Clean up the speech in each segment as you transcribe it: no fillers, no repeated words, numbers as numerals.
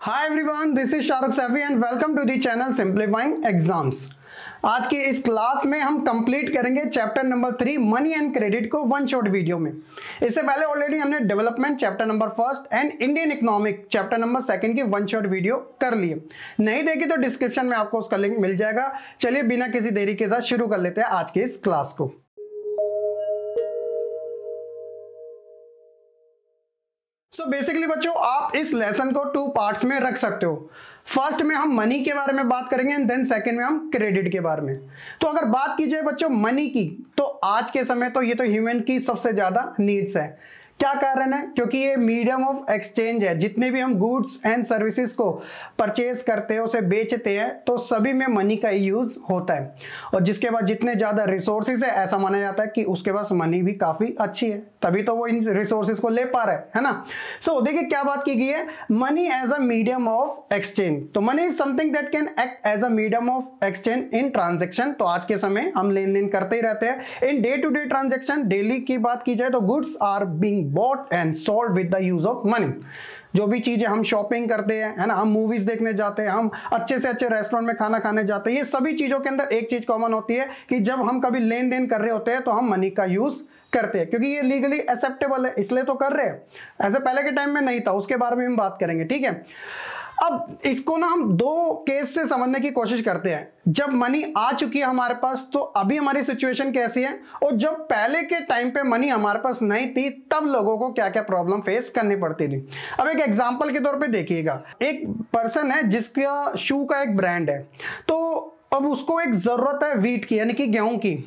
Hi everyone, this is Shahrukh Saifi and welcome to the channel simplifying exams. आज की इस class में हम कंप्लीट करेंगे chapter number 3 money and credit को वन शॉट वीडियो में। इससे पहले ऑलरेडी हमने development chapter number 1 and Indian economic chapter number 2 की वन शॉट वीडियो कर लिए। नहीं देखी तो डिस्क्रिप्शन में आपको उसका लिंक मिल जाएगा। चलिए बिना किसी देरी के साथ शुरू कर लेते हैं आज की इस क्लास को। सो बेसिकली बच्चों, आप इस लेसन को 2 पार्ट्स में रख सकते हो। फर्स्ट में हम मनी के बारे में बात करेंगे एंड देन सेकंड में हम क्रेडिट के बारे में। तो अगर बात की जाए बच्चों मनी की, तो आज के समय तो ये तो ह्यूमन की सबसे ज्यादा नीड्स है। क्या कारण है? क्योंकि ये मीडियम ऑफ एक्सचेंज है। जितने भी हम गुड्स एंड सर्विसेज को परचेज करते हैं, उसे बेचते हैं, तो सभी में मनी का यूज होता है। और जिसके बाद जितने ज्यादा रिसोर्सेज है, ऐसा माना जाता है कि उसके पास मनी भी काफी अच्छी है, तभी तो वो इन रिसोर्सेज को ले पा रहा है ना। सो देखिए क्या बात की गई है, money as a medium of exchange. तो money is something that can act as a medium of exchange in transaction. तो आज के समय हम लेन देन करते ही रहते हैं in day to day transaction. Daily की बात की जाए तो goods are being bought and sold with the use of money। जो भी चीजें हम शॉपिंग करते हैं, है ना, हम मूवीज देखने जाते हैं, हम अच्छे से अच्छे रेस्टोरेंट में खाना खाने जाते हैं, ये सभी चीजों के अंदर एक चीज कॉमन होती है कि जब हम कभी लेन देन कर रहे होते हैं तो हम मनी का यूज करते हैं, क्योंकि ये लीगली एक्सेप्टेबल है, इसलिए तो कर रहे हैं। ऐसे पहले के टाइम में नहीं था, उसके बारे में हम बात करेंगे, ठीक है। अब इसको ना हम 2 केस से समझने की कोशिश करते हैं। जब मनी आ चुकी है हमारे पास, तो अभी हमारी सिचुएशन कैसी है, और जब पहले के टाइम पे मनी हमारे पास नहीं थी, तब लोगों को क्या क्या प्रॉब्लम फेस करनी पड़ती थी। अब एक एग्जांपल के तौर पे देखिएगा, एक पर्सन है जिसका शू का एक ब्रांड है, तो अब उसको एक जरूरत है व्हीट की, यानी कि गेहूं की।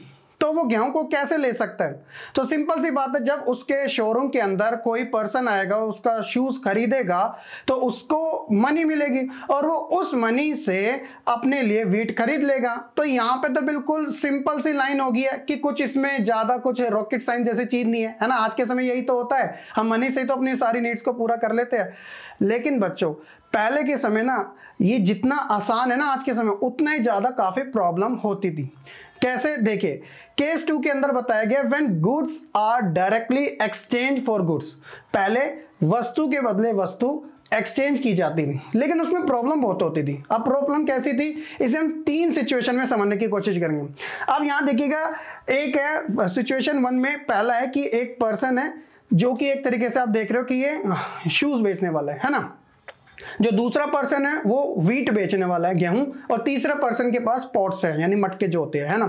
तो वो गेहूं को कैसे ले सकता है? तो सिंपल सी बात है, जब उसके शोरूम के अंदर कोई पर्सन आएगा, उसका शूज खरीदेगा, तो उसको मनी मिलेगी और वो उस मनी से अपने लिए व्हीट खरीद लेगा। तो यहाँ पे तो बिल्कुल सिंपल सी लाइन होगी है कि कुछ इसमें ज्यादा कुछ रॉकेट साइंस जैसी चीज नहीं है ना। आज के समय यही तो होता है, हम मनी से तो अपनी सारी नीड्स को पूरा कर लेते हैं। लेकिन बच्चों पहले के समय ना, ये जितना आसान है ना आज के समय, उतना ही ज्यादा काफी प्रॉब्लम होती थी। कैसे? देखिए केस 2 के अंदर बताया गया, when goods are directly exchange for goods. पहले वस्तु के बदले वस्तु एक्सचेंज की जाती थी, लेकिन उसमें प्रॉब्लम बहुत होती थी। अब प्रॉब्लम कैसी थी, इसे हम 3 सिचुएशन में समझने की कोशिश करेंगे। अब यहां देखिएगा, एक है सिचुएशन 1 में, पहला है कि एक पर्सन है जो कि एक तरीके से आप देख रहे हो कि ये शूज बेचने वाला है ना। जो दूसरा पर्सन है वो व्हीट बेचने वाला है, गेहूं, और तीसरा पर्सन के पास पॉट्स है, यानी मटके जो होते हैं, है ना।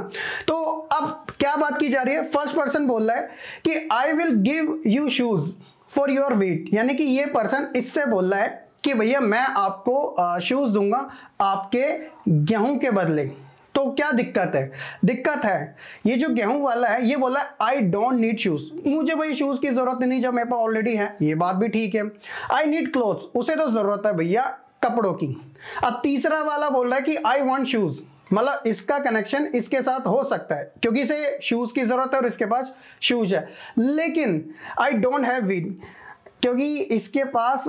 तो अब क्या बात की जा रही है, फर्स्ट पर्सन बोल रहा है कि I will give you shoes for your wheat, यानी कि ये पर्सन इससे बोल रहा है कि भैया मैं आपको शूज दूंगा आपके गेहूं के बदले। तो क्या दिक्कत है? दिक्कत है ये जो गेहूं वाला है, ये बोला आई डोंट नीड शूज, मुझे भाई शूज की जरूरत नहीं जब मेरे पास ऑलरेडी है। ये बात भी ठीक है। आई नीड क्लोथ्स, उसे तो जरूरत है भैया कपड़ों की। अब तीसरा वाला बोल रहा है कि आई वांट शूज, मतलब इसका कनेक्शन इसके साथ हो सकता है क्योंकि इसे शूज की जरूरत है और इसके पास शूज है। लेकिन आई डोंट हैव व्हीट, क्योंकि इसके पास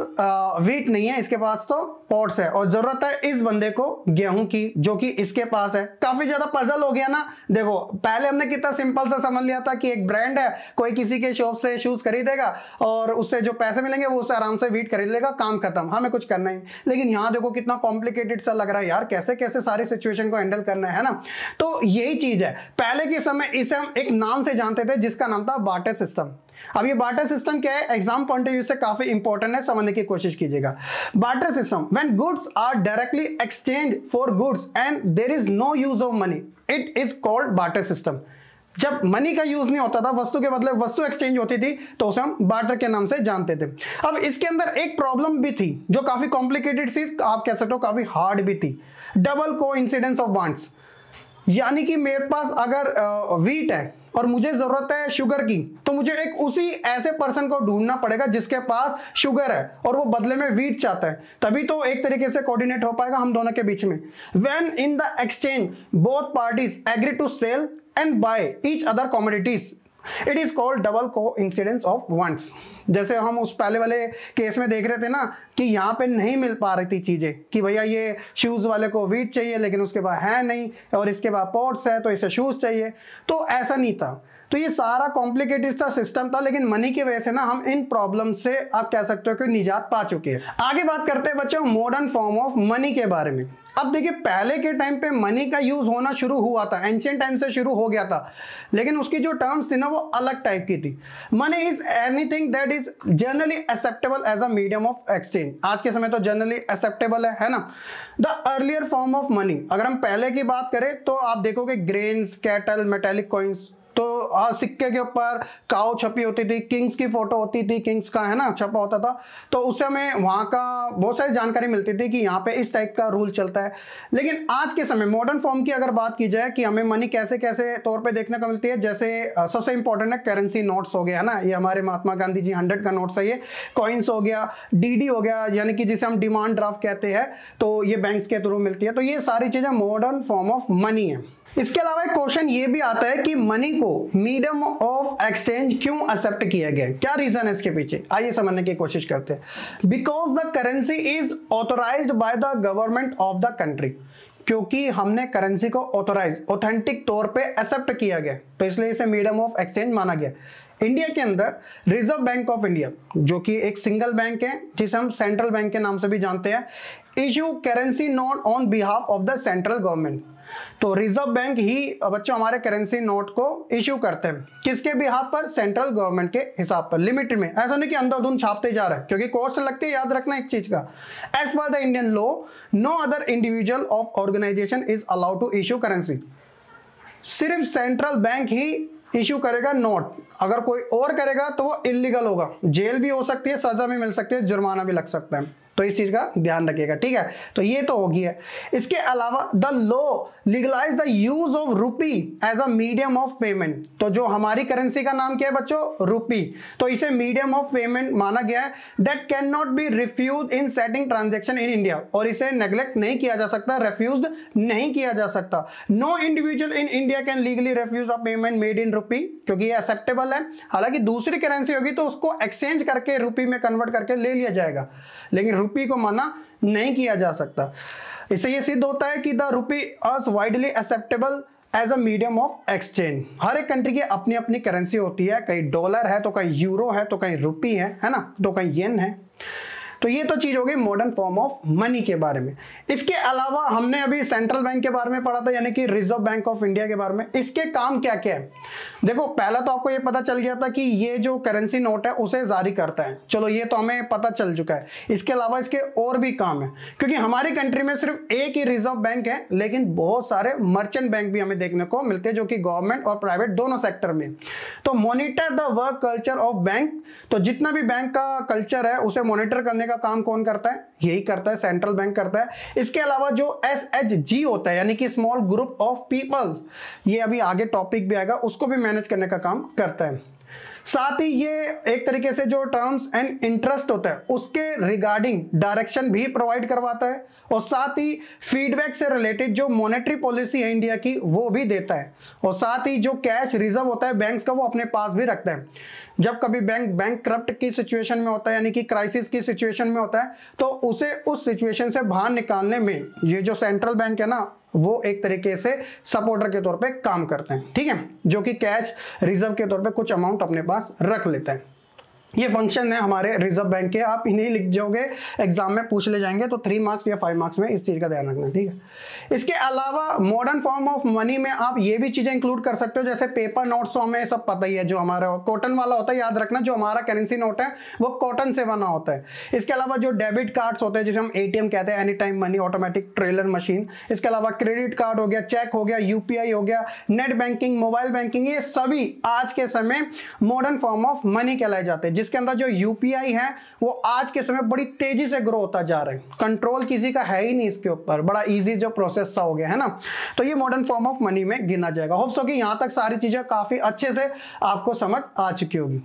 व्हीट नहीं है, इसके पास तो पॉट्स है, और जरूरत है इस बंदे को गेहूं की जो कि इसके पास है। काफी ज्यादा पजल हो गया ना। देखो पहले हमने कितना सिंपल सा समझ लिया था कि एक ब्रांड है, कोई किसी के शॉप से शूज खरीदेगा और उससे जो पैसे मिलेंगे वो उससे आराम से व्हीट खरीद लेगा, काम खत्म, हमें कुछ करना ही। लेकिन यहाँ देखो कितना कॉम्प्लिकेटेड सा लग रहा है यार, कैसे कैसे सारी सिचुएशन को हैंडल करना है ना। तो यही चीज है, पहले के समय इसे हम एक नाम से जानते थे जिसका नाम था बार्टर सिस्टम। अब ये बार्टर सिस्टम क्या है, एग्जाम पॉइंट ऑफ व्यू से काफी इंपॉर्टेंट है, समझने की कोशिश कीजिएगा। Barter system, when goods are directly exchange for goods and there is no use of money, it is called barter system. जब मनी का यूज नहीं होता था, वस्तु के बदले वस्तु एक्सचेंज होती थी, तो उसे हम बार्टर के नाम से जानते थे। अब इसके अंदर एक प्रॉब्लम भी थी जो काफी कॉम्प्लिकेटेड सी, आप कह सकते हो काफी हार्ड भी थी, डबल कोइंसिडेंस ऑफ वांट्स। यानी कि मेरे पास अगर व्हीट है और मुझे जरूरत है शुगर की, तो मुझे एक उसी ऐसे पर्सन को ढूंढना पड़ेगा जिसके पास शुगर है और वो बदले में व्हीट चाहता है, तभी तो एक तरीके से कोऑर्डिनेट हो पाएगा हम दोनों के बीच में। When in the exchange both parties agree to sell and buy each other commodities, it is called double coincidence of wants. जैसे हम उस पहले वाले केस में देख रहे थे ना कि यहाँ पे नहीं मिल पा रही थी चीजें, कि भैया ये शूज वाले को व्हीट चाहिए लेकिन उसके पास है नहीं, और इसके पास पॉट्स है तो इसे शूज चाहिए। तो ऐसा नहीं था, तो ये सारा कॉम्प्लिकेटेड सा सिस्टम था, लेकिन मनी की वजह से ना हम इन प्रॉब्लम से आप कह सकते हो कि निजात पा चुके हैं। आगे बात करते हैं बच्चों मॉडर्न फॉर्म ऑफ मनी के बारे में। अब देखिए पहले के टाइम पे मनी का यूज होना शुरू हुआ था, एंशिएंट टाइम से शुरू हो गया था, लेकिन उसकी जो टर्म्स थी ना वो अलग टाइप की थी। Money is anything that is generally acceptable as a medium of exchange. आज के समय तो जनरली एक्सेप्टेबल है ना। The earlier form of money, अगर हम पहले की बात करें तो आप देखोगे ग्रेन्स, कैटल, मेटेलिक कॉइन्स, तो सिक्के के ऊपर काऊ छपी होती थी, किंग्स की फोटो होती थी, किंग्स का है ना छपा होता था, तो उससे हमें वहाँ का बहुत सारी जानकारी मिलती थी कि यहाँ पे इस टाइप का रूल चलता है। लेकिन आज के समय मॉडर्न फॉर्म की अगर बात की जाए कि हमें मनी कैसे कैसे तौर पे देखने को मिलती है, जैसे सबसे इंपॉर्टेंट है करेंसी नोट्स हो गया है ना, ये हमारे महात्मा गांधी जी 100 का नोट्स है, ये कॉइन्स हो गया, डीडी हो गया यानी कि जिसे हम डिमांड ड्राफ्ट कहते हैं, तो ये बैंक्स के थ्रू मिलती है। तो ये सारी चीजें मॉडर्न फॉर्म ऑफ मनी है। इसके अलावा एक क्वेश्चन ये भी आता है कि मनी को मीडियम ऑफ एक्सचेंज क्यों एक्सेप्ट किया गया, क्या रीजन है इसके पीछे, आइए समझने की कोशिश करते हैं। Because the currency is authorised by the government of the country, क्योंकि हमने करेंसी को ऑथोराइज ऑथेंटिक तौर पे एक्सेप्ट किया गया, तो इसलिए इसे मीडियम ऑफ एक्सचेंज माना गया। इंडिया के अंदर रिजर्व बैंक ऑफ इंडिया, जो कि एक सिंगल बैंक है जिसे हम सेंट्रल बैंक के नाम से भी जानते हैं, issue currency note on behalf of the central government. तो रिजर्व बैंक ही बच्चों हमारे करेंसी नोट को इश्यू करते हैं, किसके बिहाफ पर, सेंट्रल गवर्नमेंट के हिसाब पर, लिमिट में, ऐसा नहीं कि अंधाधुंध छापते जा रहा है, क्योंकि कॉस्ट लगती है, याद रखना एक चीज का। As per the Indian law no other individual of organisation is allowed to issue currency, सिर्फ सेंट्रल बैंक ही इश्यू करेगा नोट, अगर कोई और करेगा तो वो इलीगल होगा, जेल भी हो सकती है, सजा भी मिल सकती है, जुर्माना भी लग सकता है, तो इस चीज का ध्यान रखिएगा, ठीक है। तो ये तो होगी है। इसके अलावा the law legalise the use of rupee as a medium of payment, तो जो हमारी करेंसी का नाम क्या है बच्चों, रूपी, तो इसे मीडियम ऑफ पेमेंट माना गया है। That can not be refuge in setting transaction in India, और इसे नेग्लेक्ट नहीं किया जा सकता, रेफ्यूज नहीं किया जा सकता। No individual in India can legally refuse a payment made in rupee, क्योंकि ये एक्सेप्टेबल है। हालांकि दूसरी करेंसी होगी तो उसको एक्सचेंज करके रूपी में कन्वर्ट करके ले लिया जाएगा, लेकिन रूपी को माना नहीं किया जा सकता। इससे ये सिद्ध होता है कि the rupee is widely acceptable as a medium of exchange. हर एक कंट्री की अपनी अपनी करेंसी होती है, कहीं डॉलर है तो कहीं यूरो है तो कहीं रूपी है ना, तो कहीं येन है। तो ये तो चीज हो गई मॉडर्न फॉर्म ऑफ मनी के बारे में। इसके अलावा हमने अभी सेंट्रल बैंक के बारे में पढ़ा था, यानी कि रिजर्व बैंक ऑफ इंडिया के बारे में। इसके काम क्या क्या है, देखो पहला तो आपको ये पता चल गया था कि ये जो करेंसी नोट है उसे जारी करता है, चलो ये तो हमें पता चल चुका है। इसके अलावा इसके और भी काम है, क्योंकि हमारी कंट्री में सिर्फ एक ही रिजर्व बैंक है, लेकिन बहुत सारे मर्चेंट बैंक भी हमें देखने को मिलते हैं, जो कि गवर्नमेंट और प्राइवेट दोनों सेक्टर में। तो monitor the work culture of bank, तो जितना भी बैंक का कल्चर है उसे मॉनिटर करने का काम कौन करता है, यही करता है, सेंट्रल बैंक करता है। इसके अलावा जो SHG होता है, यानी कि स्मॉल ग्रुप ऑफ पीपल, ये अभी आगे टॉपिक भी आएगा, उसको भी मैनेज करने का काम करता है। साथ ही ये एक तरीके से जो टर्म्स एंड इंटरेस्ट होता है उसके रिगार्डिंग डायरेक्शन भी प्रोवाइड करवाता है, और साथ ही फीडबैक से रिलेटेड जो मॉनेटरी पॉलिसी है इंडिया की वो भी देता है, और साथ ही जो कैश रिजर्व होता है बैंक्स का वो अपने पास भी रखता है। जब कभी बैंक करप्ट की सिचुएशन में होता है, यानी कि क्राइसिस की सिचुएशन में होता है, तो उसे उस सिचुएशन से बाहर निकालने में ये जो सेंट्रल बैंक है ना वो एक तरीके से सपोर्टर के तौर पे काम करते हैं, ठीक है, जो कि कैश रिजर्व के तौर पे कुछ अमाउंट अपने पास रख लेते हैं। ये फंक्शन है हमारे रिजर्व बैंक के, आप इन्हें लिख जाओगे, एग्जाम में पूछ ले जाएंगे, तो 3 मार्क्स या 5 मार्क्स में इस चीज का ध्यान रखना, ठीक है। इसके अलावा मॉडर्न फॉर्म ऑफ मनी में आप ये भी चीजें इंक्लूड कर सकते हो, जैसे पेपर नोट्स, तो हमें सब पता ही है, जो हमारा कॉटन वाला होता है, याद रखना, जो हमारा करेंसी नोट है वो कॉटन से बना होता है। इसके अलावा जो डेबिट कार्ड्स होते हैं, जिसे हम ATM कहते हैं, any time money automatic trailer machine. इसके अलावा क्रेडिट कार्ड हो गया, चेक हो गया, UPI हो गया, नेट बैंकिंग, मोबाइल बैंकिंग, ये सभी आज के समय मॉडर्न फॉर्म ऑफ मनी कहलाए जाते हैं, जिसके अंदर जो UPI है वो आज के समय बड़ी तेजी से ग्रो होता जा रहा है, कंट्रोल किसी का है ही नहीं इसके ऊपर, बड़ा इजी जो प्रोसेस सा हो गया है ना, तो ये मॉडर्न फॉर्म ऑफ मनी में गिना जाएगा। होप सो कि यहां तक सारी चीजें काफी अच्छे से आपको समझ आ चुकी होगी।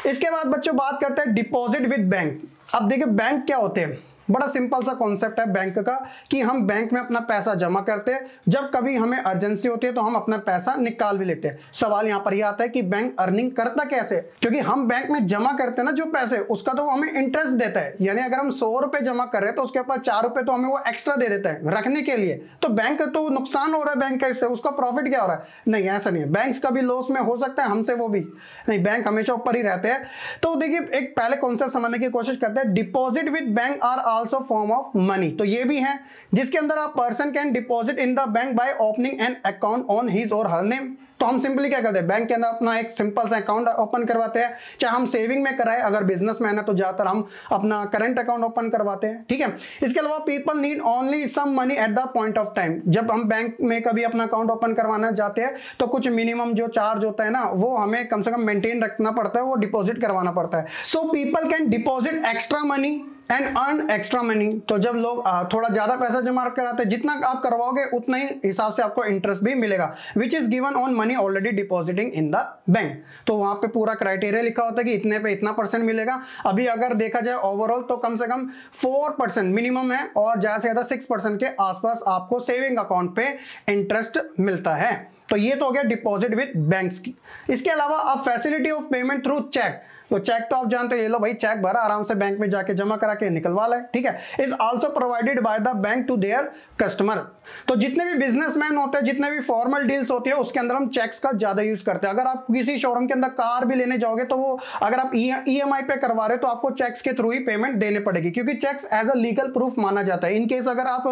इसके बाद बच्चों बात करते हैं डिपॉजिट विद बैंक। अब देखिए बैंक क्या होते हैं, बड़ा सिंपल सा कॉन्सेप्ट है बैंक का कि हम बैंक में अपना पैसा जमा करते हैं, जब कभी हमें अर्जेंसी होती है तो हम अपना पैसा निकाल भी लेते हैं। सवाल यहां पर यह आता है कि बैंक अर्निंग करता कैसे, क्योंकि हम बैंक में जमा करते हैं ना जो पैसे, उसका तो वो हमें इंटरेस्ट देता है। यानी अगर हम 100 रुपए जमा कर रहे हैं तो उसके ऊपर 4 रुपए तो हमें वो एक्स्ट्रा दे देता है रखने के लिए। तो बैंक तो नुकसान हो रहा है बैंक का, इससे उसका प्रॉफिट क्या हो रहा है? नहीं, ऐसा नहीं है। बैंक का भी लॉस में हो सकता है, हमसे वो भी नहीं, बैंक हमेशा ऊपर ही रहते हैं। तो देखिए एक पहले कॉन्सेप्ट समझने की कोशिश करते हैं। Deposit with bank are also form of money. तो ये भी है जिसके अंदर आप person can deposit in the bank by opening an account on his or her name. तो हम सिंपली क्या करते हैं, बैंक के अंदर अपना एक सिंपल सा अकाउंट ओपन करवाते हैं, चाहे हम सेविंग में कराए, अगर बिजनेसमैन है तो ज्यादातर हम अपना करंट अकाउंट ओपन करवाते हैं, ठीक है। इसके अलावा people need only some money at the point of time. जब हम बैंक में कभी अपना अकाउंट ओपन करवाना चाहते हैं तो कुछ मिनिमम जो चार्ज होता है ना, वो हमें कम से कम मेंटेन रखना पड़ता है, वो डिपॉजिट करवाना पड़ता है। So people can deposit extra money and earn extra money. तो जब लोग थोड़ा ज्यादा पैसा जमा कराते हैं, जितना आप करवाओगे उतना ही हिसाब से आपको इंटरेस्ट भी मिलेगा, which is given on money already depositing in the bank. तो वहां पे पूरा क्राइटेरिया लिखा होता है कि इतने पे इतना % मिलेगा। अभी अगर देखा जाए ओवरऑल तो कम से कम 4% मिनिमम है, और ज्यादा से ज्यादा 6% के आसपास आपको सेविंग अकाउंट पे इंटरेस्ट मिलता है। तो ये तो हो गया डिपॉजिट विद बैंक्स की। इसके अलावा आप facility of payment through cheque, तो चेक तो आप जानते हो, ये लो भाई चेक भरा, आराम से बैंक में जाके जमा करा के निकलवा ले, ठीक है। Is also provided by the bank to their customer. तो जितने भी बिजनेसमैन होते हैं, जितने भी फॉर्मल डील्स होती है, उसके अंदर हम चेक्स का ज्यादा यूज करते हैं। अगर आप किसी शोरूम के अंदर कार भी लेने जाओगे तो वो अगर आप EMI पे करवा रहे हो तो आपको चेक्स के थ्रू ही पेमेंट देने पड़ेगी, क्योंकि cheques as a legal proof माना जाता है। इनकेस अगर आप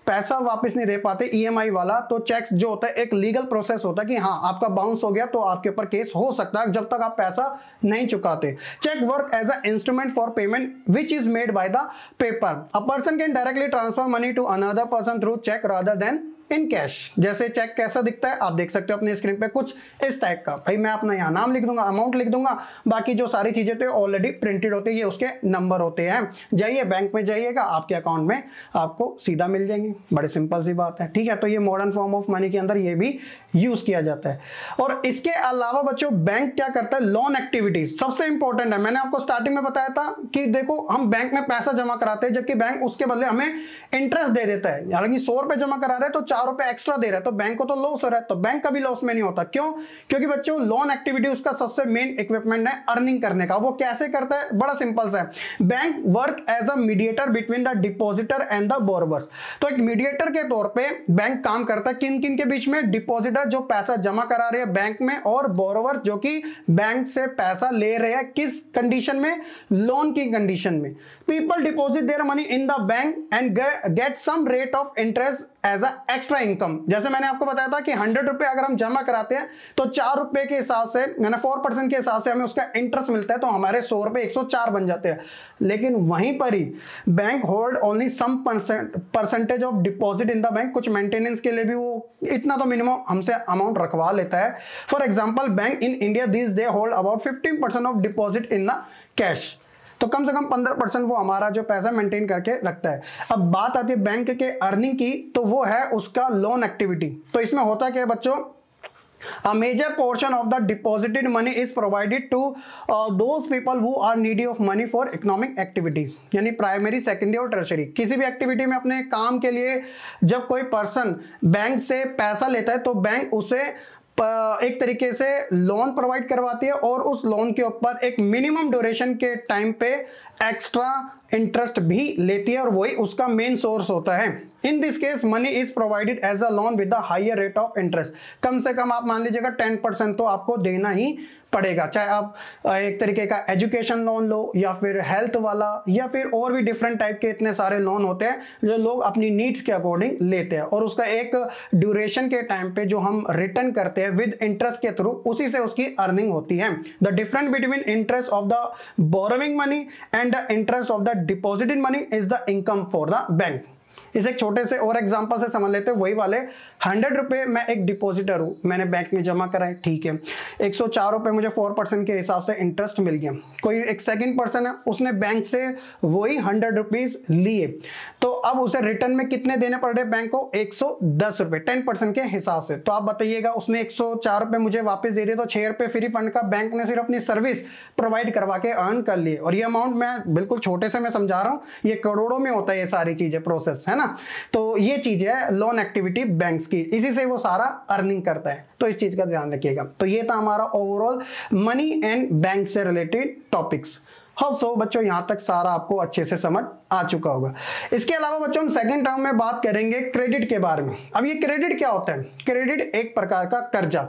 पैसा वापस नहीं दे पाते EMI वाला, तो चेक्स जो होता है एक लीगल प्रोसेस होता है कि हाँ आपका बाउंस हो गया तो आपके ऊपर केस हो सकता है जब तक आप पैसा नहीं चुकाते। Cheque work as an instrument for payment which is made by the paper. A person can directly transfer money to another person through check rather than in cash. जैसे चेक कैसा दिखता है आप देख सकते हो अपने स्क्रीन पे, कुछ इस टाइप का। भाई मैं अपना यहाँ नाम लिख दूंगा, अमाउंट लिख दूंगा, बाकी जो सारी चीजें तो ऑलरेडी प्रिंटेड होती है, ये उसके नंबर होते हैं। जाइए बैंक में जाइएगा, आपके अकाउंट में आपको सीधा मिल जाएंगे। बड़ी सिंपल सी बात है, ठीक है। तो ये मॉडर्न फॉर्म ऑफ मनी के अंदर ये भी यूज किया जाता है। और इसके अलावा बच्चों बैंक क्या करता है, लोन एक्टिविटीज सबसे इंपॉर्टेंट है। मैंने आपको स्टार्टिंग में बताया था कि देखो हम बैंक में पैसा जमा कराते हैं, जबकि बैंक उसके बदले हमें इंटरेस्ट दे देता है। हालांकि 100 रुपए जमा करा रहे हैं तो 4 रुपए एक्स्ट्रा दे रहा है, तो बैंक को तो लॉस हो रहा है। तो बैंक का भी लॉस में नहीं होता, क्यों? क्योंकि बच्चों लोन एक्टिविटी उसका सबसे मेन इक्विपमेंट है अर्निंग करने का। वो कैसे करता है, बड़ा सिंपल सा है। Bank work as a mediator between the depositor and the borrowers. तो एक मीडिएटर के तौर पे बैंक काम करता है किन किन के बीच में, डिपॉजिटर जो पैसा जमा करा रहे हैं बैंक में, और बोरोवर जो कि बैंक से पैसा ले रहे हैं, किस कंडीशन में, लोन की कंडीशन में। People deposit their money in the bank and get some rate of interest as a extra income. जैसे मैंने आपको बताया था कि 100 रुपए अगर हम जमा कराते हैं तो 4 रुपए के हिसाब से, यानी 4% के हिसाब से हमें उसका इंटरेस्ट मिलता है, तो हमारे 100 रुपए 104 बन जाते हैं। लेकिन वहीं पर ही bank hold only some percentage of deposit in the bank. कुछ मेंटेनेंस के लिए भी वो इतना तो मिनिमम हमसे अमाउंट रखवा लेता है। For example bank in India this day hold about 15% of deposit in the cash. तो कम से कम 15% वो हमारा जो पैसा मेंटेन करके रखता है। अब बात आती है बैंक के अर्निंग की, तो वो है उसका लोन एक्टिविटी। तो इसमें होता क्या है बच्चों, A major portion of the deposited money is provided to those people who are needy of money for economic activities, यानी प्राइमरी, सेकेंडरी और टर्शरी। किसी भी एक्टिविटी में अपने काम के लिए जब कोई पर्सन बैंक से पैसा लेता है तो बैंक उसे एक तरीके से लोन प्रोवाइड करवाती है, और उस लोन के ऊपर एक मिनिमम ड्यूरेशन के टाइम पे एक्स्ट्रा इंटरेस्ट भी लेती है, और वही उसका मेन सोर्स होता है। In this case money is provided as a loan with the higher rate of interest. कम से कम आप मान लीजिएगा 10% तो आपको देना ही पड़ेगा, चाहे आप एक तरीके का एजुकेशन लोन लो, या फिर हेल्थ वाला, या फिर और भी डिफरेंट टाइप के इतने सारे लोन होते हैं जो लोग अपनी नीड्स के अकॉर्डिंग लेते हैं, और उसका एक ड्यूरेशन के टाइम पे जो हम रिटर्न करते हैं विद इंटरेस्ट के थ्रू, उसी से उसकी अर्निंग होती है। The difference between interest of the borrowing money and the interest of the deposited money is the income for the bank. इसे एक छोटे से और एग्जांपल से समझ लेते हैं। वही वाले 100 रुपए मैं एक डिपॉजिटर हूँ, मैंने बैंक में जमा कराए, ठीक है, 104 रुपए मुझे 4% के हिसाब से इंटरेस्ट मिल गया। कोई एक सेकंड पर्सन है, उसने बैंक से वही 100 रुपीज लिए, तो अब उसे रिटर्न में कितने देने पड़ रहे बैंक को? 110 रुपए 10% के हिसाब से। तो आप बताइएगा, उसने 104 रुपए मुझे वापस दे दिए, तो 6 रुपए फ्री फंड का बैंक ने सिर्फ अपनी सर्विस प्रोवाइड करवा के अर्न कर लिए। और ये अमाउंट मैं बिल्कुल छोटे से मैं समझा रहा हूं, ये करोड़ों में होता है ये सारी चीजें, प्रोसेस है ना। तो ये चीज है लोन एक्टिविटी बैंक्स की, इसी से वो सारा अर्निंग करता है, तो इस चीज का ध्यान रखिएगा। तो ये था हमारा ओवरऑल मनी एंड बैंक से रिलेटेड टॉपिक्स। होप सो बच्चों यहां तक सारा आपको अच्छे से समझ आ चुका होगा। इसके अलावा बच्चों हम सेकंड टर्म में बात करेंगे क्रेडिट के बारे में। अब ये क्रेडिट क्या होता है? क्रेडिट एक प्रकार का कर्जा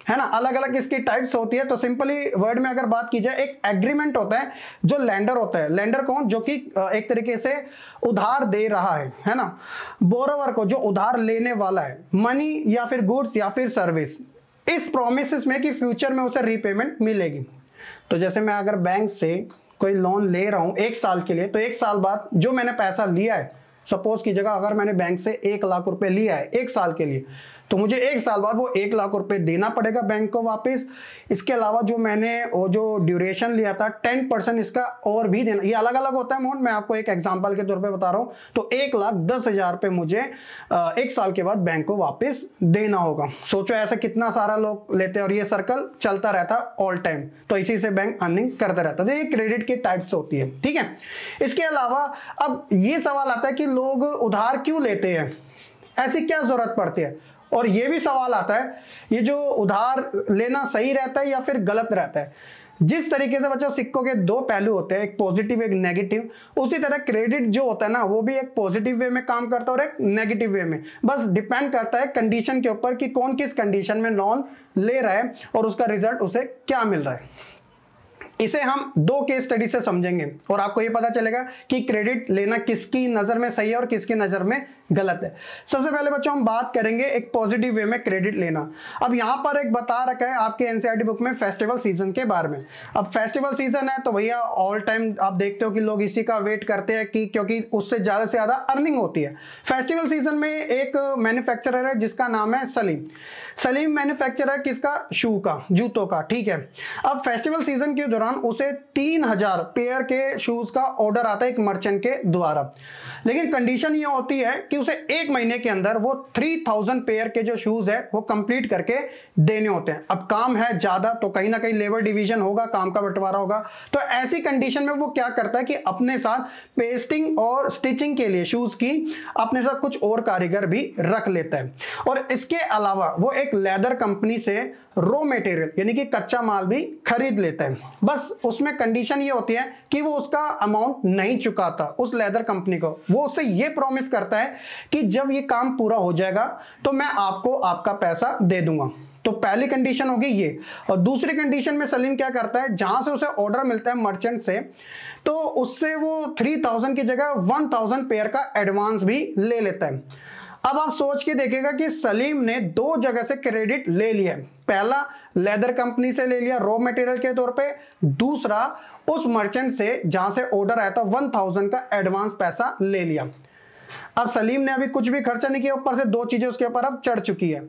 है ना, अलग अलग इसकी टाइप्स होती है। तो सिंपली वर्ड में अगर बात की जाए, एक एग्रीमेंट होता है जो लेंडर होता है, लेंडर कौन? जो कि एक तरीके से उधार दे रहा है ना, बोरोवर को जो उधार लेने वाला है, मनी या फिर गुड्स या फिर सर्विस, इस प्रोमिस में कि फ्यूचर में उसे रीपेमेंट मिलेगी। तो जैसे मैं अगर बैंक से कोई लोन ले रहा हूं 1 साल के लिए, तो 1 साल बाद जो मैंने पैसा लिया है, सपोज की जगह अगर मैंने बैंक से 1 लाख रुपए लिया है 1 साल के लिए, तो मुझे 1 साल बाद वो 1 लाख रुपए देना पड़ेगा बैंक को वापस। इसके अलावा जो मैंने वो जो ड्यूरेशन लिया था 10% इसका और भी देना, ये अलग अलग होता है अमाउंट, मैं आपको एक एग्जांपल के तौर पे बता रहा हूँ। तो 1,10,000 रुपए मुझे 1 साल के बाद बैंक को वापस देना होगा। सोचो ऐसा कितना सारा लोग लेते हैं, और ये सर्कल चलता रहता है ऑल टाइम, तो इसी से बैंक अर्निंग करता रहता है। तो ये क्रेडिट की टाइप्स होती है, ठीक है। इसके अलावा अब ये सवाल आता है कि लोग उधार क्यों लेते हैं, ऐसी क्या जरूरत पड़ती है? और ये भी सवाल आता है, ये जो उधार लेना सही रहता है या फिर गलत रहता है? जिस तरीके से बच्चों सिक्कों के 2 पहलू होते हैं, एक पॉजिटिव एक नेगेटिव, उसी तरह क्रेडिट जो होता है ना, वो भी एक पॉजिटिव वे में काम करता है और एक नेगेटिव वे में। बस डिपेंड करता है कंडीशन के ऊपर कि कौन किस कंडीशन में लोन ले रहा है और उसका रिजल्ट उसे क्या मिल रहा है। इसे हम 2 केस स्टडी से समझेंगे और आपको यह पता चलेगा कि क्रेडिट लेना किसकी नजर में सही है और किसकी नजर में गलत है। सबसे पहले बच्चों हम बात करेंगे एक पॉजिटिव वे में क्रेडिट लेना। अब यहां पर एक बता रखा है आपके एनसीईआरटी बुक में फेस्टिवल सीजन के बारे में। अब फेस्टिवल सीजन है तो भैया ऑल टाइम आप देखते हो कि लोग इसी का वेट करते हैं कि क्योंकि उससे ज्यादा से ज्यादा अर्निंग होती है। फेस्टिवल सीजन में एक मैन्युफैक्चरर है जिसका नाम है सलीम। सलीम मैन्युफैक्चरर है किसका? शू का, जूतों का, ठीक है। अब फेस्टिवल सीजन के दौरान उसे 3000 पेयर के शूज का ऑर्डर आता है एक मर्चेंट के द्वारा, लेकिन कंडीशन ये होती है कि उसे 1 महीने के अंदर वो 3000 पेयर के जो शूज है वो कंप्लीट करके देने होते हैं। अब काम है ज्यादा तो कहीं ना कहीं लेबर डिवीजन होगा, काम का बंटवारा होगा। तो ऐसी कंडीशन में वो क्या करता है कि अपने साथ पेस्टिंग और स्टिचिंग के लिए शूज की अपने साथ कुछ और कारीगर भी रख लेता है। और इसके अलावा वो एक लेदर कंपनी से रॉ मटेरियल यानी कि कच्चा माल भी खरीद लेता है। बस उसमें कंडीशन ये होती है कि वो उसका अमाउंट नहीं चुकाता उस लेदर कंपनी को। वो उससे ये प्रॉमिस करता है कि जब ये काम पूरा हो जाएगा तो मैं आपको आपका पैसा दे दूंगा। तो पहली कंडीशन होगी ये। और दूसरी कंडीशन में सलीम क्या करता है, जहां से उसे ऑर्डर मिलता है मर्चेंट से, तो उससे वो 3000 की जगह 1000 पेयर का एडवांस भी ले लेता है। अब आप सोच के देखिएगा कि सलीम ने 2 जगह से क्रेडिट ले लिया। पहला लेदर कंपनी से ले लिया रॉ मटेरियल के तौर पे, दूसरा उस मर्चेंट से जहां से ऑर्डर आया था 1000 का एडवांस पैसा ले लिया। अब सलीम ने अभी कुछ भी खर्चा नहीं किया, ऊपर से 2 चीजें उसके ऊपर अब चढ़ चुकी है।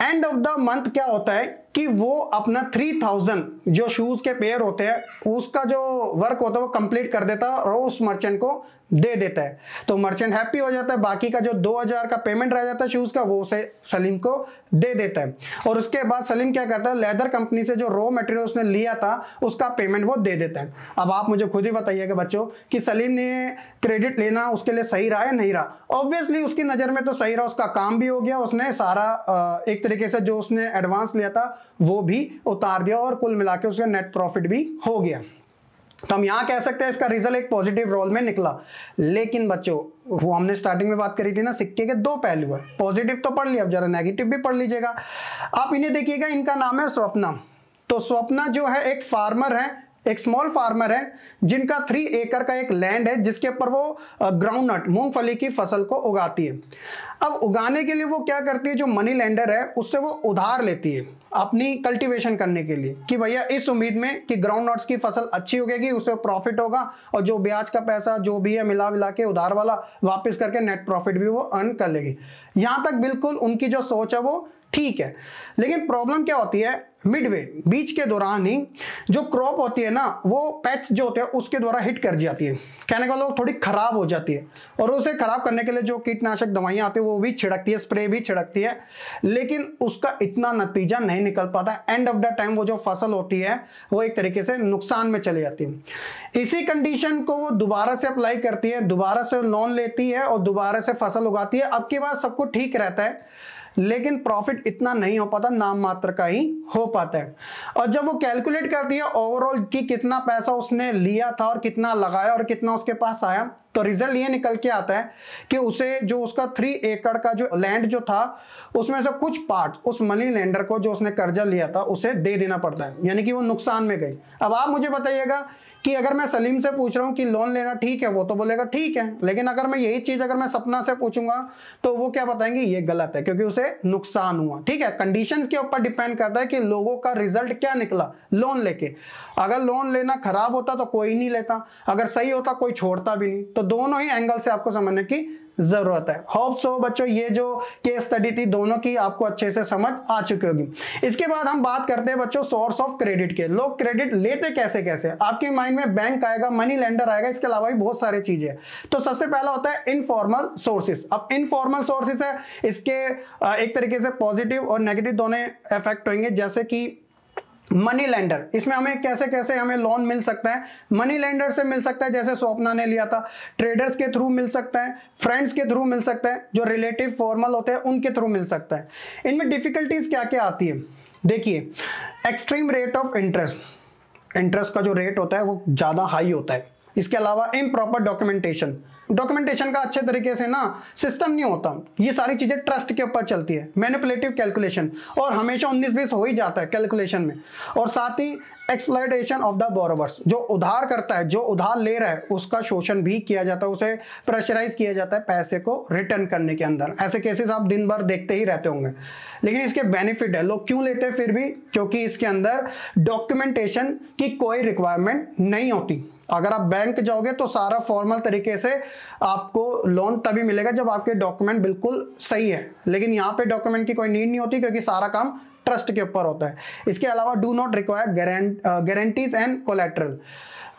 एंड ऑफ द मंथ क्या होता है कि वो अपना 3000 जो शूज के पेयर होते हैं उसका जो वर्क होता है वो कंप्लीट कर देता है और उस मर्चेंट को दे देता है। तो मर्चेंट हैप्पी हो जाता है, बाकी का जो 2000 का पेमेंट रह जाता है शूज का वो उसे सलीम को दे देता है। और उसके बाद सलीम क्या करता है, लेदर कंपनी से जो रॉ मटेरियल उसने लिया था उसका पेमेंट वो दे देता है। अब आप मुझे खुद ही बताइएगा बच्चों कि सलीम ने क्रेडिट लेना उसके लिए सही रहा या नहीं रहा। ऑब्वियसली उसकी नजर में तो सही रहा, उसका काम भी हो गया, उसने सारा एक तरीके से जो उसने एडवांस लिया था वो भी उतार दिया और कुल मिला के उसका नेट प्रॉफिट भी हो गया। तो हम यहां कह सकते हैं इसका रिजल्ट एक पॉजिटिव रोल में निकला। लेकिन बच्चों वो हमने स्टार्टिंग में बात करी थी ना, सिक्के के 2 पहलू है। पॉजिटिव तो पढ़ लिया, अब जरा नेगेटिव भी पढ़ लीजिएगा। आप इन्हें देखिएगा, इनका नाम है स्वप्ना। तो स्वप्ना जो है एक फार्मर है, एक स्मॉल फार्मर है जिनका 3 एकड़ का एक लैंड है जिसके ऊपर वो ग्राउंडनट मूंगफली की फसल को उगाती है। अब उगाने के लिए वो क्या करती है, जो मनी लेंडर है उससे वो उधार लेती है। अपनी कल्टीवेशन करने के लिए कि भैया इस उम्मीद में कि ग्राउंड नट्स की फसल अच्छी होगी, उससे प्रॉफिट होगा और जो ब्याज का पैसा जो भी है मिला के उधार वाला वापस करके नेट प्रॉफिट भी वो अर्न कर लेगी। यहां तक बिल्कुल उनकी जो सोच है वो ठीक है। लेकिन प्रॉब्लम क्या होती है, मिडवे बीच के दौरान ही जो क्रॉप होती है ना वो पेट्स जो होते हैं उसके द्वारा हिट कर जाती है, कहने का मतलब थोड़ी खराब हो जाती है और उसे खराब करने के लिए जो कीटनाशक दवाइयां आती है वो भी छिड़कती है, स्प्रे भी छिड़कती है, लेकिन उसका इतना नतीजा नहीं निकल पाता। एंड ऑफ द टाइम वो जो फसल होती है वो एक तरीके से नुकसान में चली जाती है। इसी कंडीशन को वो दोबारा से अप्लाई करती है, दोबारा से लोन लेती है और दोबारा से फसल उगाती है। अब के बाद सब कुछ ठीक रहता है लेकिन प्रॉफिट इतना नहीं हो पाता, नाम मात्र का ही हो पाता है। और जब वो कैलकुलेट करती है ओवरऑल कि कितना पैसा उसने लिया था और कितना लगाया और कितना उसके पास आया, तो रिजल्ट ये निकल के आता है कि उसे जो उसका 3 एकड़ का जो लैंड जो था उसमें से कुछ पार्ट उस मनी लेंडर को जो उसने कर्जा लिया था उसे दे देना पड़ता है, यानी कि वो नुकसान में गई। अब आप मुझे बताइएगा कि अगर मैं सलीम से पूछ रहा हूं कि लोन लेना ठीक है, वो तो बोलेगा ठीक है, लेकिन अगर मैं यही चीज अगर मैं सपना से पूछूंगा तो वो क्या बताएंगे, ये गलत है क्योंकि उसे नुकसान हुआ। ठीक है, कंडीशंस के ऊपर डिपेंड करता है कि लोगों का रिजल्ट क्या निकला लोन लेके। अगर लोन लेना खराब होता तो कोई नहीं लेता, अगर सही होता कोई छोड़ता भी नहीं। तो दोनों ही एंगल से आपको समझने की जरूरत है। होप सो बच्चों ये जो केस स्टडी थी दोनों की आपको अच्छे से समझ आ चुकी होगी। इसके बाद हम बात करते हैं बच्चों सोर्स ऑफ क्रेडिट के। लोग क्रेडिट लेते कैसे कैसे, आपके माइंड में बैंक आएगा, मनी लेंडर आएगा, इसके अलावा भी बहुत सारी चीजें। तो सबसे पहला होता है इनफॉर्मल सोर्सेस। अब इनफॉर्मल सोर्सेस है, इसके एक तरीके से पॉजिटिव और नेगेटिव दोनों इफेक्ट होंगे। जैसे कि मनी लेंडर, इसमें हमें कैसे कैसे हमें लोन मिल सकता है, मनी लेंडर से मिल सकता है जैसे स्वप्ना ने लिया था, ट्रेडर्स के थ्रू मिल सकता है, फ्रेंड्स के थ्रू मिल सकता है, जो रिलेटिव फॉर्मल होते हैं उनके थ्रू मिल सकता है। इनमें डिफिकल्टीज क्या क्या आती है, देखिए extreme rate of interest, interest का जो रेट होता है वो ज्यादा हाई होता है। इसके अलावा इम्प्रॉपर डॉक्यूमेंटेशन, डॉक्यूमेंटेशन का अच्छे तरीके से ना सिस्टम नहीं होता, ये सारी चीजें ट्रस्ट के ऊपर चलती है, मैनिपुलेटिव कैलकुलेशन और हमेशा 19-20 हो ही जाता है कैलकुलेशन में। और साथ ही एक्सप्लॉयटेशन ऑफ द बोरोवर्स, जो उधार करता है, जो उधार ले रहा है उसका शोषण भी किया जाता है, उसे प्रेशराइज किया जाता है पैसे को रिटर्न करने के अंदर। ऐसे केसेस आप दिन भर देखते ही रहते होंगे। लेकिन इसके बेनिफिट है, लोग क्यों लेते हैं फिर भी, क्योंकि इसके अंदर डॉक्यूमेंटेशन की कोई रिक्वायरमेंट नहीं होती। अगर आप बैंक जाओगे तो सारा फॉर्मल तरीके से आपको लोन तभी मिलेगा जब आपके डॉक्यूमेंट बिल्कुल सही है, लेकिन यहाँ पे डॉक्यूमेंट की कोई नीड नहीं होती क्योंकि सारा काम ट्रस्ट के ऊपर होता है। इसके अलावा do not require guarantees and collateral,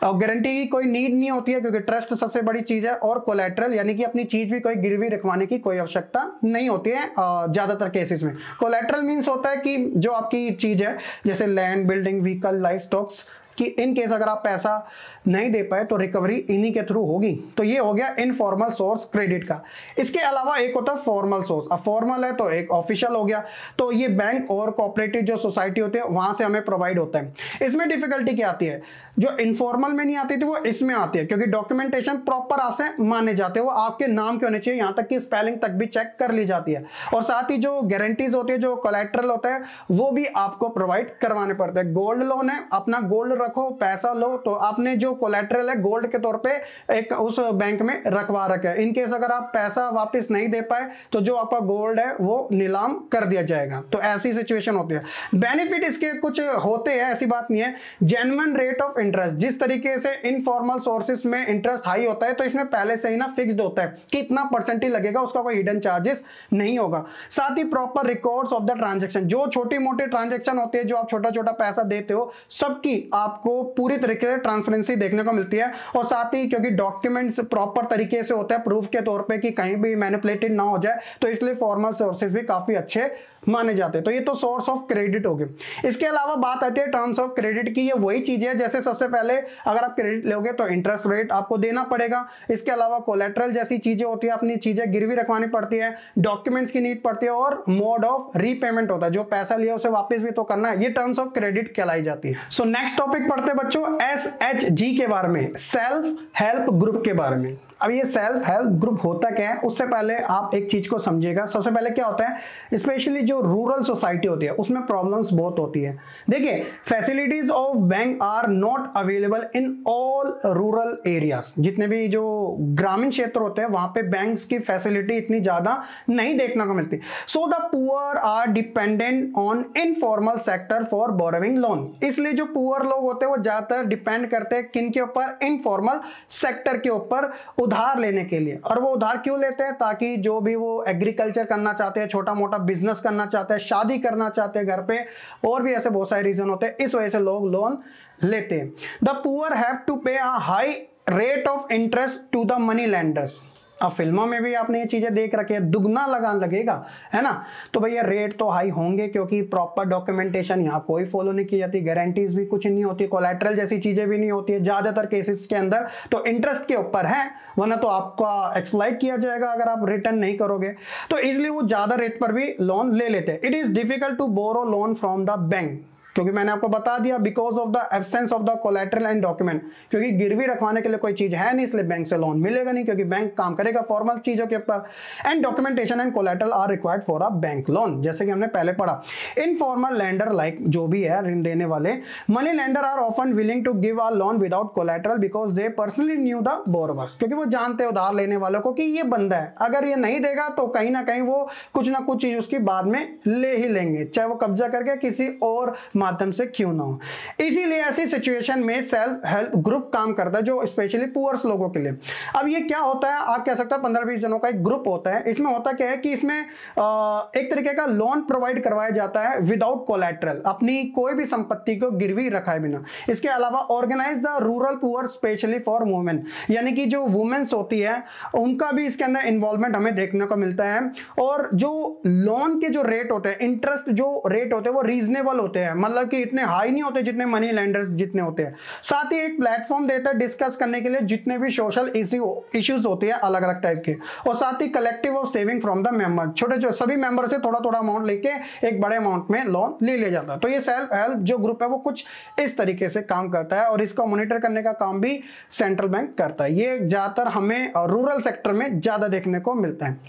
guarantee की कोई नीड नहीं होती है क्योंकि ट्रस्ट सबसे बड़ी चीज है, और कोलैटरल यानी कि अपनी चीज भी कोई गिरवी रखवाने की कोई आवश्यकता नहीं होती है ज्यादातर केसेस में। कोलैटरल मींस होता है कि जो आपकी चीज है जैसे land, building, vehicle, life stocks, कि इन केस अगर आप पैसा नहीं दे पाए तो रिकवरी इन्हीं के थ्रू होगी। तो ये हो गया इनफॉर्मल सोर्स क्रेडिट का। इसके अलावा एक होता है फॉर्मल सोर्स। अब फॉर्मल है तो एक ऑफिशियल हो गया, तो ये बैंक और कोऑपरेटिव जो सोसाइटी होती है वहां से हमें प्रोवाइड होता है। इसमें डिफिकल्टी क्या आती है, जो इनफॉर्मल में नहीं आती थी वो इसमें आती है क्योंकि डॉक्यूमेंटेशन प्रॉपर आसे माने जाते हैं, वो आपके नाम के होने चाहिए, यहाँ तक कि स्पेलिंग तक भी चेक कर ली जाती है। और साथ ही जो गारंटीज होती है, जो कोलैटरल होता है वो भी आपको प्रोवाइड करवाने पड़ते हैं। गोल्ड लोन है, अपना गोल्ड रखो, पैसा लो, तो आपने जो कोलैटरल है गोल्ड के तौर पे एक उस बैंक में रखवा रखा है। इन केस अगर आप पैसा वापस नहीं दे पाए तो जो आपका गोल्ड है वो नीलाम कर दिया जाएगा। तो ऐसी सिचुएशन होती है। बेनिफिट इसके कुछ होते हैं, ऐसी बात नहीं है। जेन्युइन रेट ऑफ इंटरेस्ट, जिस तरीके से इनफॉर्मल सोर्सेस में इंटरेस्ट हाई होता है तो इसमें पहले से ही ना फिक्स्ड होता है कि इतना परसेंट ही लगेगा, उसका कोई हिडन चार्जेस नहीं होगा। साथ ही proper records of the transaction, जो छोटी मोटी ट्रांजैक्शन होती है, जो आप छोटा छोटा पैसा देते हो, सबकी आपको पूरी तरीके से ट्रांसपेरेंसी देखने को मिलती है। और साथ ही क्योंकि डॉक्यूमेंट्स प्रॉपर तरीके से होता है प्रूफ के तौर पे कि कहीं भी मैनिपुलेटेड ना हो जाए, तो इसलिए फॉर्मल सोर्सेज भी काफी अच्छे माने जाते हैं। तो ये तो सोर्स ऑफ क्रेडिट हो गए। इसके अलावा बात आती है टर्म्स ऑफ क्रेडिट की। ये वही चीज है जैसे सबसे पहले अगर आप क्रेडिट लोगे तो इंटरेस्ट रेट आपको देना पड़ेगा। इसके अलावा कोलैटरल जैसी चीजें होती है, अपनी चीजें गिरवी रखवानी पड़ती है, डॉक्यूमेंट्स की नीड पड़ती है, और मोड ऑफ रीपेमेंट होता है, जो पैसा लिया उसे वापस भी तो करना है। ये टर्म्स ऑफ क्रेडिट कहलाई जाती है। सो नेक्स्ट टॉपिक पढ़ते हैं बच्चों SHG के बारे में, सेल्फ हेल्प ग्रुप के बारे में। अब ये सेल्फ हेल्प ग्रुप होता क्या है, उससे पहले आप एक चीज को समझिएगा। सबसे पहले क्या होता है, स्पेशली जो रूरल सोसाइटी होती है उसमें प्रॉब्लम्स बहुत होती है। देखिए, facilities of bank are not available in all rural areas. जितने भी जो ग्रामीण क्षेत्र होते हैं वहां पे बैंक्स की फैसिलिटी इतनी ज्यादा नहीं देखने को मिलती। So the poor are dependent on informal sector for borrowing loan. इसलिए जो पुअर लोग होते हैं वो ज्यादातर डिपेंड करते हैं किन के ऊपर, इनफॉर्मल सेक्टर के ऊपर उधार लेने के लिए। और वो उधार क्यों लेते हैं, ताकि जो भी वो एग्रीकल्चर करना चाहते हैं, छोटा मोटा बिजनेस करना चाहते हैं, शादी करना चाहते हैं घर पे, और भी ऐसे बहुत सारे रीजन होते हैं, इस वजह से लोग लोन लेते हैं। The poor have to pay a high rate of interest to the money lenders. अब फिल्मों में भी आपने ये चीजें देख रखी है, दुगना लगान लगेगा, है ना। तो भैया रेट तो हाई होंगे, क्योंकि प्रॉपर डॉक्यूमेंटेशन यहाँ कोई फॉलो नहीं की जाती, गारंटीज भी कुछ नहीं होती, कोलैटरल जैसी चीजें भी नहीं होती है ज्यादातर केसेस के अंदर। तो इंटरेस्ट के ऊपर है, वरना तो आपका एक्सप्लॉइट किया जाएगा अगर आप रिटर्न नहीं करोगे। तो इसलिए वो ज्यादा रेट पर भी लोन ले लेते हैं। It is difficult to borrow loan from the bank, क्योंकि मैंने आपको बता दिया, because of the absence of the collateral and document, क्योंकि गिरवी रखवाने के लिए कोई चीज है नहीं, इसलिए बैंक से लोन मिलेगा नहीं, क्योंकि बैंक काम करेगा फॉर्मल चीजों के ऊपर। And documentation and collateral are required for a bank loan, जैसे कि हमने पहले पढ़ा। इनफॉर्मल लेंडर लाइक जो भी है ऋण देने वाले, money lender are often willing to give a loan without collateral because they personally knew the borrowers, क्योंकि वो जानते हैं उधार लेने वालों को कि ये बंदा है, अगर ये नहीं देगा तो कहीं ना कहीं वो कुछ ना कुछ चीज उसकी बाद में ले ही लेंगे, चाहे वो कब्जा करके किसी और माध्यम से क्यों ना हो। इसीलिए ऐसी सिचुएशन में सेल्फ हेल्प ग्रुप काम करता है, जो स्पेशली पुअर्स लोगों के लिए। अब ये क्या होता है, आप कह सकते हैं 15-20 जनों का एक ग्रुप होता है। इसमें होता क्या है कि इसमें एक तरीके का लोन प्रोवाइड करवाया जाता है विदाउट कोलैटरल, अपनी कोई भी संपत्ति को गिरवी रखाए बिना। इसके अलावा organise the rural poor specially for women, यानी कि जो वुमेन्स होती है उनका भी इसके अंदर इन्वॉल्वमेंट हमें देखने को मिलता है। और जो लोन के जो रेट होते हैं, इंटरेस्ट जो रेट होते हैं वो रीजनेबल होते हैं, मतलब कि इतने हाई नहीं होते जितने मनी लेंडर्स जितने होते हैं। साथ ही एक प्लेटफॉर्म देता है डिस्कस करने के लिए जितने भी सोशल इश्यूज होते हैं अलग अलग टाइप के, और साथ ही collective of saving from the member, छोटे जो सभी मेंबर से थोड़ा थोड़ा अमाउंट लेके एक बड़े अमाउंट में लोन ले लिया जाता है। तो ये सेल्फ हेल्प जो ग्रुप है वो कुछ इस तरीके से काम करता है, और इसको मॉनिटर करने का काम भी सेंट्रल बैंक करता है। ये ज्यादातर हमें रूरल सेक्टर में ज्यादा देखने को मिलता है।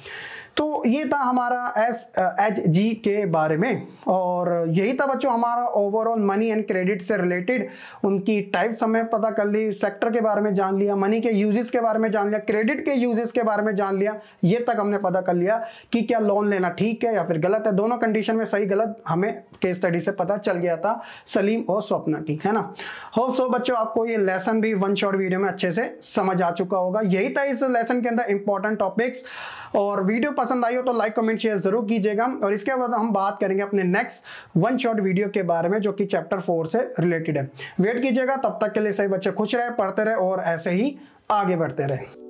तो ये था हमारा SHG के बारे में, और यही था बच्चों हमारा ओवरऑल मनी एंड क्रेडिट से रिलेटेड। उनकी टाइप्स हमें पता कर ली, सेक्टर के बारे में जान लिया, मनी के यूजेस के बारे में जान लिया, क्रेडिट के यूजेस के बारे में जान लिया। ये तक हमने पता कर लिया कि क्या लोन लेना ठीक है या फिर गलत है। दोनों कंडीशन में सही गलत हमें केस स्टडी से पता चल गया था सलीम और स्वप्ना की, है ना। होप सो बच्चों आपको ये लेसन भी वन शॉट वीडियो में अच्छे से समझ आ चुका होगा। यही था इस लेसन के अंदर इंपॉर्टेंट टॉपिक्स। और वीडियो पसंद आई हो तो लाइक कमेंट शेयर जरूर कीजिएगा। और इसके बाद हम बात करेंगे अपने नेक्स्ट वन शॉट वीडियो के बारे में, जो कि चैप्टर 4 से रिलेटेड है। वेट कीजिएगा, तब तक के लिए सही बच्चे खुश रहे, पढ़ते रहे और ऐसे ही आगे बढ़ते रहे।